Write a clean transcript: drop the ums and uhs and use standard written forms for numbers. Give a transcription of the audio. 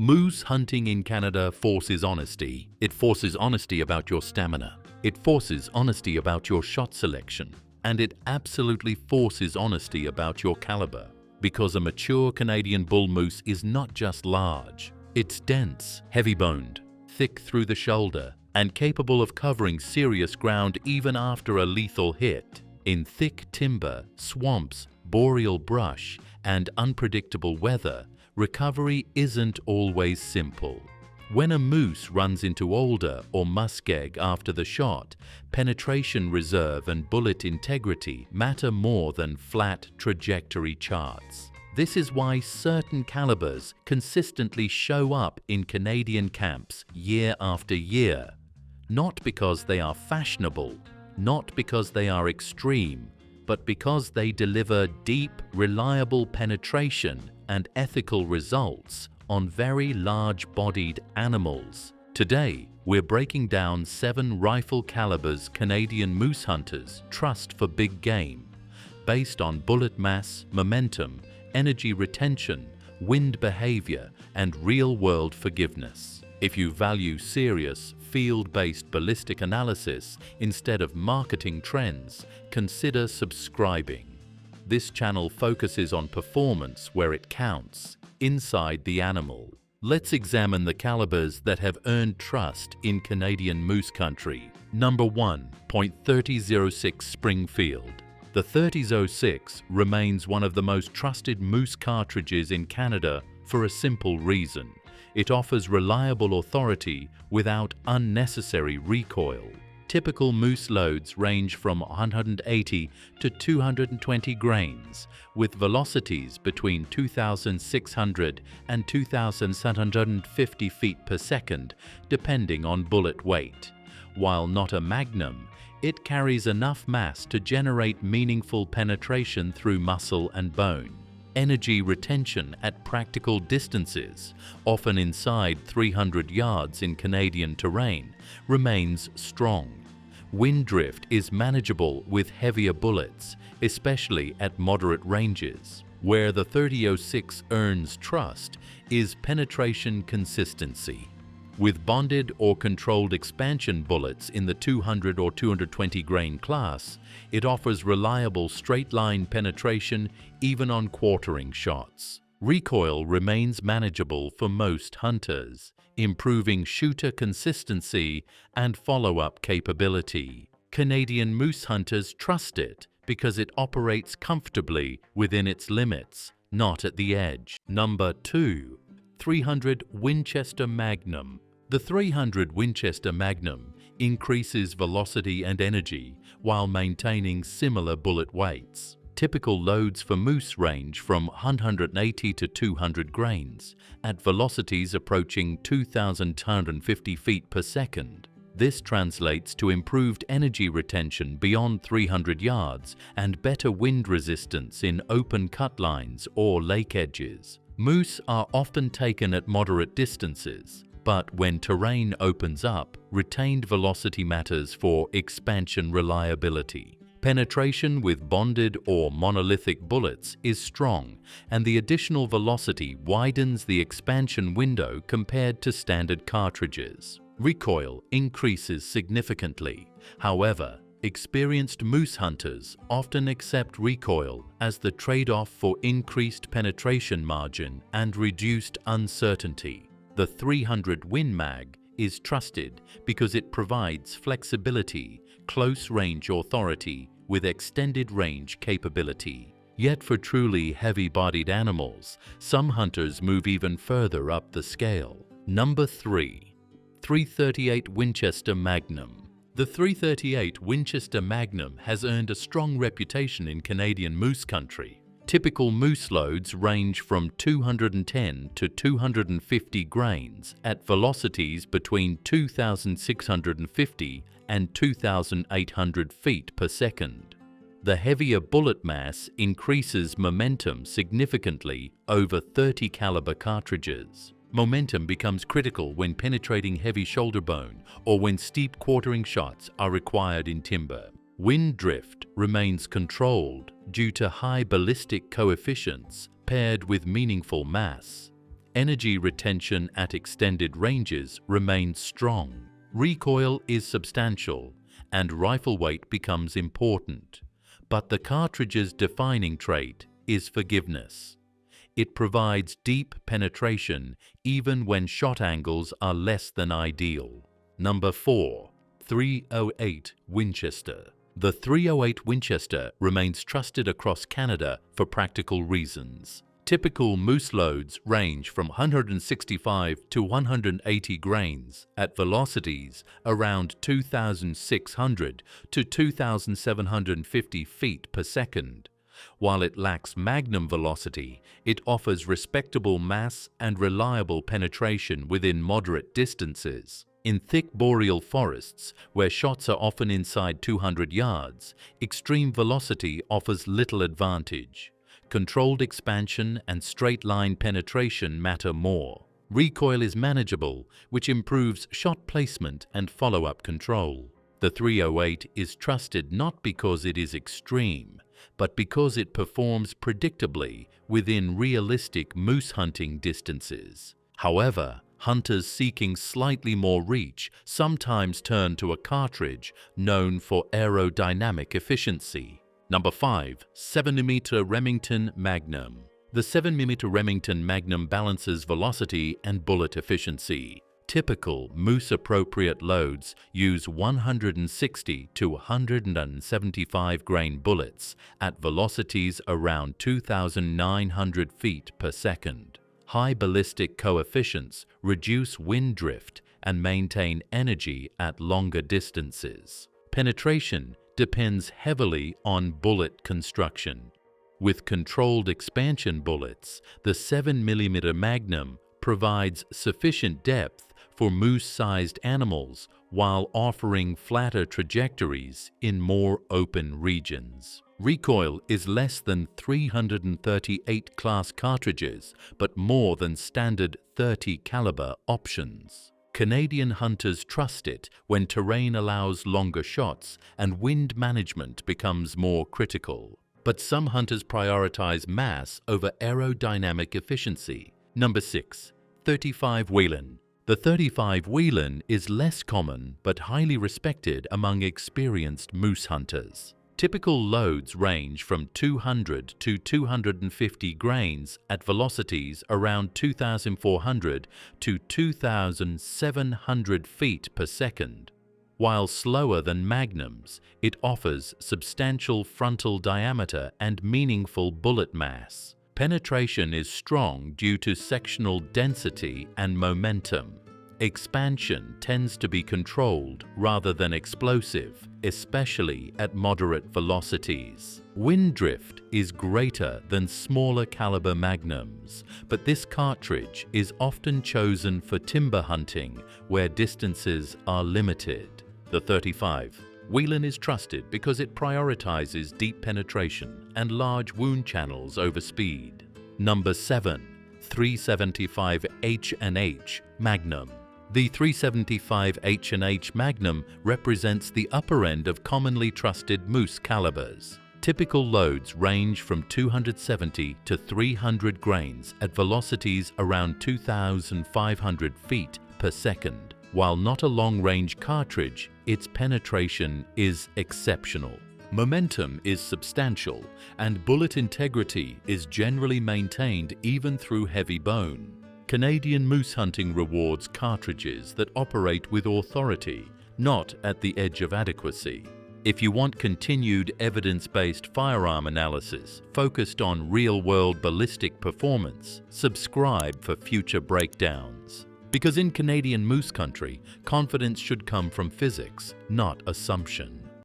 Moose hunting in Canada forces honesty. It forces honesty about your stamina. It forces honesty about your shot selection. And it absolutely forces honesty about your caliber. Because a mature Canadian bull moose is not just large. It's dense, heavy-boned, thick through the shoulder, and capable of covering serious ground even after a lethal hit. In thick timber, swamps, boreal brush, and unpredictable weather, recovery isn't always simple. When a moose runs into alder or muskeg after the shot, penetration reserve and bullet integrity matter more than flat trajectory charts. This is why certain calibers consistently show up in Canadian camps year after year. Not because they are fashionable, not because they are extreme, but because they deliver deep, reliable penetration and ethical results on very large-bodied animals. Today, we're breaking down 7 rifle calibers Canadian moose hunters trust for big game, based on bullet mass, momentum, energy retention, wind behavior, and real-world forgiveness. If you value serious, field-based ballistic analysis instead of marketing trends, consider subscribing. This channel focuses on performance where it counts, inside the animal. Let's examine the calibers that have earned trust in Canadian moose country. Number 1. .3006 Springfield. The 3006 remains one of the most trusted moose cartridges in Canada for a simple reason. It offers reliable authority without unnecessary recoil. Typical moose loads range from 180 to 220 grains, with velocities between 2,600 and 2,750 feet per second, depending on bullet weight. While not a magnum, it carries enough mass to generate meaningful penetration through muscle and bone. Energy retention at practical distances, often inside 300 yards in Canadian terrain, remains strong. Wind drift is manageable with heavier bullets, especially at moderate ranges. Where the 3006 earns trust is penetration consistency. With bonded or controlled expansion bullets in the 200 or 220 grain class, it offers reliable straight-line penetration even on quartering shots. Recoil remains manageable for most hunters, improving shooter consistency and follow-up capability. Canadian moose hunters trust it because it operates comfortably within its limits, not at the edge. Number 2. 300 Winchester Magnum. The 300 Winchester Magnum increases velocity and energy while maintaining similar bullet weights. Typical loads for moose range from 180 to 200 grains at velocities approaching 2,250 feet per second. This translates to improved energy retention beyond 300 yards and better wind resistance in open cut lines or lake edges. Moose are often taken at moderate distances, but when terrain opens up, retained velocity matters for expansion reliability. Penetration with bonded or monolithic bullets is strong, and the additional velocity widens the expansion window compared to standard cartridges. Recoil increases significantly. However, experienced moose hunters often accept recoil as the trade-off for increased penetration margin and reduced uncertainty. The 300 Win Mag is trusted because it provides flexibility, close-range authority with extended range capability. Yet for truly heavy-bodied animals, some hunters move even further up the scale. Number 3. 338 Winchester Magnum. The 338 Winchester Magnum has earned a strong reputation in Canadian moose country. Typical moose loads range from 210 to 250 grains at velocities between 2,650 and 2,800 feet per second. The heavier bullet mass increases momentum significantly over 30 caliber cartridges. Momentum becomes critical when penetrating heavy shoulder bone or when steep quartering shots are required in timber. Wind drift remains controlled due to high ballistic coefficients paired with meaningful mass. energy retention at extended ranges remains strong. Recoil is substantial, and rifle weight becomes important. But the cartridge's defining trait is forgiveness. It provides deep penetration even when shot angles are less than ideal. Number 4. 308 Winchester. The 308 Winchester remains trusted across Canada for practical reasons. Typical moose loads range from 165 to 180 grains at velocities around 2,600 to 2,750 feet per second. While it lacks magnum velocity, it offers respectable mass and reliable penetration within moderate distances. In thick boreal forests, where shots are often inside 200 yards, extreme velocity offers little advantage. Controlled expansion and straight-line penetration matter more. Recoil is manageable, which improves shot placement and follow-up control. The 308 is trusted not because it is extreme, but because it performs predictably within realistic moose hunting distances. However, hunters seeking slightly more reach sometimes turn to a cartridge known for aerodynamic efficiency. Number 5. 7mm Remington Magnum. The 7mm Remington Magnum balances velocity and bullet efficiency. Typical moose-appropriate loads use 160 to 175 grain bullets at velocities around 2,900 feet per second. High ballistic coefficients reduce wind drift and maintain energy at longer distances. Penetration depends heavily on bullet construction. With controlled expansion bullets, the 7mm Magnum provides sufficient depth for moose-sized animals while offering flatter trajectories in more open regions. Recoil is less than 338 class cartridges, but more than standard .30 caliber options. Canadian hunters trust it when terrain allows longer shots and wind management becomes more critical. But some hunters prioritize mass over aerodynamic efficiency. Number 6. 35 Whelen. The 35 Whelen is less common but highly respected among experienced moose hunters. Typical loads range from 200 to 250 grains at velocities around 2,400 to 2,700 feet per second. While slower than magnums, it offers substantial frontal diameter and meaningful bullet mass. Penetration is strong due to sectional density and momentum. Expansion tends to be controlled rather than explosive, especially at moderate velocities. Wind drift is greater than smaller caliber magnums, but this cartridge is often chosen for timber hunting where distances are limited. The 35 Whelen is trusted because it prioritizes deep penetration and large wound channels over speed. Number 7. 375 H&H Magnum. The 375 H&H Magnum represents the upper end of commonly trusted moose calibers. Typical loads range from 270 to 300 grains at velocities around 2,500 feet per second. While not a long-range cartridge, its penetration is exceptional. Momentum is substantial, and bullet integrity is generally maintained even through heavy bone. Canadian moose hunting rewards cartridges that operate with authority, not at the edge of adequacy. If you want continued evidence-based firearm analysis focused on real-world ballistic performance, subscribe for future breakdowns. Because in Canadian moose country, confidence should come from physics, not assumption.